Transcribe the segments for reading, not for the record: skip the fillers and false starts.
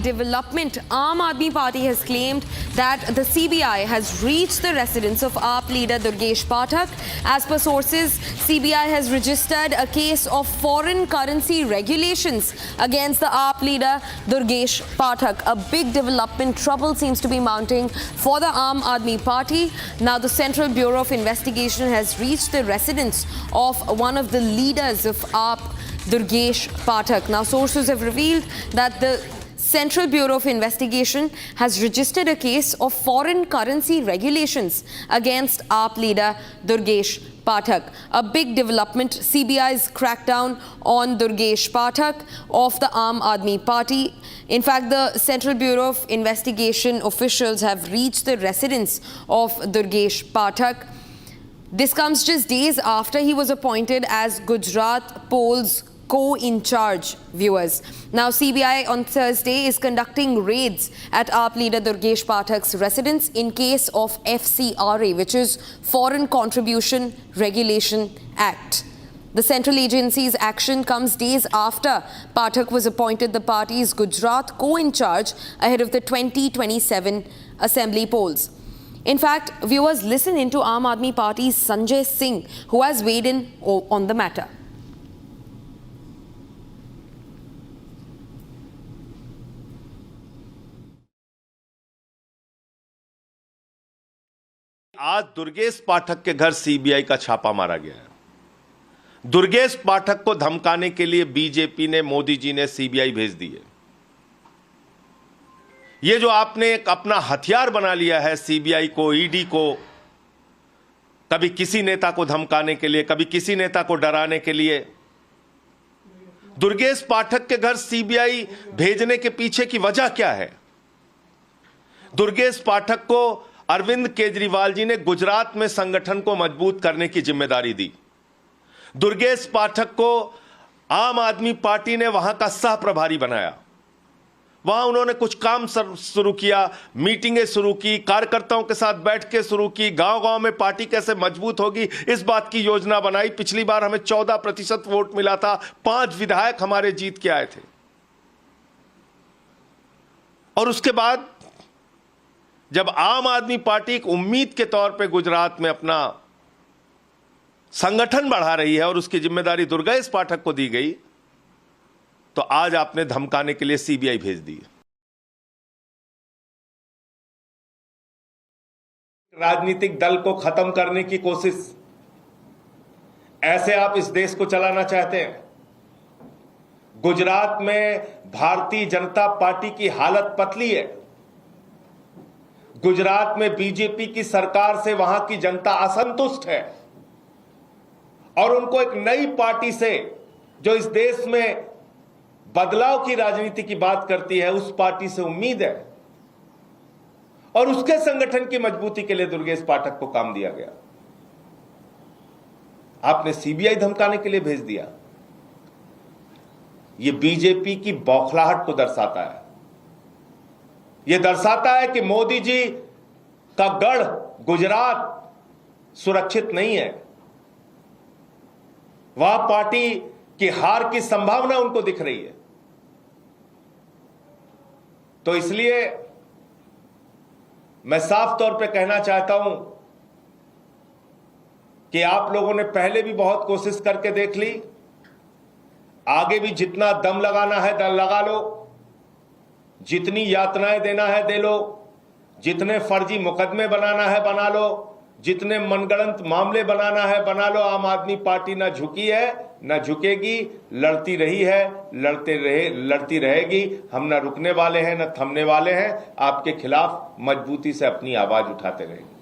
development. Aam Aadmi Party has claimed that the CBI has reached the residence of AAP leader Durgesh Pathak. As per sources, CBI has registered a case of foreign currency regulations against the AAP leader Durgesh Pathak. A big development. Trouble seems to be mounting for the Aam Aadmi Party. Now the Central Bureau of Investigation has reached the residence of one of the leaders of AAP, Durgesh Pathak. Now sources have revealed that the Central Bureau of Investigation has registered a case of foreign currency regulations against AAP leader Durgesh Pathak. A big development. CBI's crackdown on Durgesh Pathak of the Aam Aadmi Party. In fact, the Central Bureau of Investigation officials have reached the residence of Durgesh Pathak. This comes just days after he was appointed as Gujarat Polls co-in-charge, viewers. Now, CBI on Thursday is conducting raids at AAP leader Durgesh Pathak's residence in case of FCRA, which is Foreign Contribution Regulation Act. The central agency's action comes days after Pathak was appointed the party's Gujarat co-in-charge ahead of the 2027 assembly polls. In fact, viewers, listen into Aam Aadmi Party's Sanjay Singh, who has weighed in on the matter. आज दुर्गेश पाठक के घर CBI का छापा मारा गया है। दुर्गेश पाठक को धमकाने के लिए बीजेपी ने, मोदी जी ने सीबीआई भेज दी है। ये जो आपने एक अपना हथियार बना लिया है सीबीआई को, ईडी को, कभी किसी नेता को धमकाने के लिए, कभी किसी नेता को डराने के लिए, दुर्गेश पाठक के घर सीबीआई भेजने के पीछे की वजह क्या है? दुर्गेश पाठक को अरविंद केजरीवाल जी ने गुजरात में संगठन को मजबूत करने की जिम्मेदारी दी। दुर्गेश पाठक को आम आदमी पार्टी ने वहां का सह प्रभारी बनाया। वहां उन्होंने कुछ काम शुरू किया, मीटिंगें शुरू की, कार्यकर्ताओं के साथ बैठ के शुरू की, गांव-गांव में पार्टी कैसे मजबूत होगी इस बात की योजना बनाई। पिछली बार हमें 14% वोट मिला था, 5 विधायक हमारे जीत के आए थे। और उसके बाद जब आम आदमी पार्टी एक उम्मीद के तौर पे गुजरात में अपना संगठन बढ़ा रही है और उसकी जिम्मेदारी दुर्गेश पाठक को दी गई, तो आज आपने धमकाने के लिए सीबीआई भेज दी। राजनीतिक दल को खत्म करने की कोशिश, ऐसे आप इस देश को चलाना चाहते हैं? गुजरात में भारतीय जनता पार्टी की हालत पतली है। गुजरात में बीजेपी की सरकार से वहां की जनता असंतुष्ट है और उनको एक नई पार्टी से, जो इस देश में बदलाव की राजनीति की बात करती है, उस पार्टी से उम्मीद है। और उसके संगठन की मजबूती के लिए दुर्गेश पाठक को काम दिया गया। आपने सीबीआई धमकाने के लिए भेज दिया। यह बीजेपी की बौखलाहट को दर्शाता है। यह दर्शाता है कि मोदी जी का गढ़ गुजरात सुरक्षित नहीं है। वह पार्टी की हार की संभावना उनको दिख रही है। तो इसलिए मैं साफ तौर पे कहना चाहता हूं कि आप लोगों ने पहले भी बहुत कोशिश करके देख ली, आगे भी जितना दम लगाना है दम लगा लो, जितनी यातनाएं देना है दे लो, जितने फर्जी मुकदमे बनाना है बना लो, जितने मनगढ़ंत मामले बनाना है बना लो। आम आदमी पार्टी ना झुकी है, ना झुकेगी, लड़ती रही है, लड़ती रहेगी। हम ना रुकने वाले हैं, ना थमने वाले हैं। आपके खिलाफ मजबूती से अपनी आवाज उठाते रहेंगे।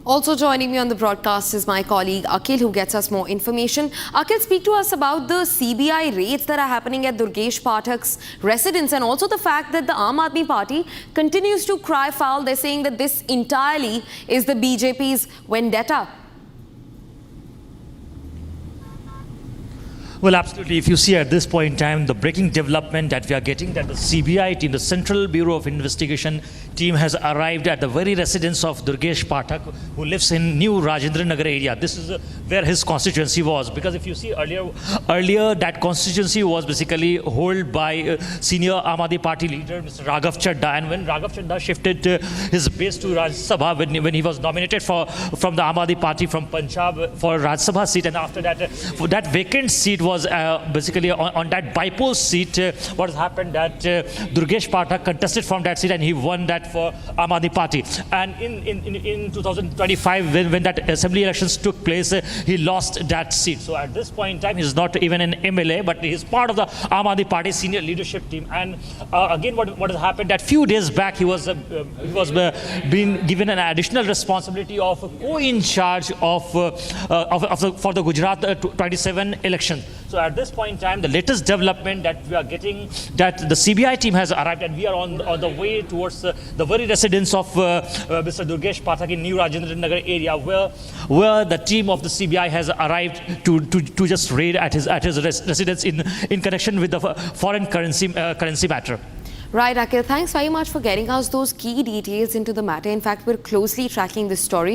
Also joining me on the broadcast is my colleague Akhil, who gets us more information. Akhil, speak to us about the CBI raids that are happening at Durgesh Pathak's residence, and also the fact that the Aam Aadmi Party continues to cry foul. They're saying that this entirely is the BJP's vendetta. Well, absolutely. If you see at this point in time, the breaking development that we are getting, that the CBI team, the Central Bureau of Investigation team, has arrived at the very residence of Durgesh Pathak, who lives in New Rajendra Nagar area. This is where his constituency was. Because if you see earlier that constituency was basically held by senior Aam Aadmi Party leader, Mr. Raghav Chadha. And when Raghav Chadha shifted his base to Rajya Sabha, when he was nominated from the Aam Aadmi Party from Punjab for Rajya Sabha seat, and after that, that vacant seat was basically on that bypoll seat. What has happened that Durgesh Pathak contested from that seat and he won that for Aam Aadmi Party. And in 2025, when that assembly elections took place, he lost that seat. So at this point in time, he's not even an MLA, but he's part of the Aam Aadmi Party senior leadership team. And again, what has happened that few days back, he was being given an additional responsibility of co-in charge for the Gujarat 27 election. So at this point in time, the latest development that we are getting, that the CBI team has arrived and we are on the way towards the very residence of Mr. Durgesh Pathak in New Rajendra Nagar area, where the team of the CBI has arrived to just raid at his residence in connection with the foreign currency matter. Right, Akhil, thanks very much for getting us those key details into the matter. In fact, we're closely tracking this story.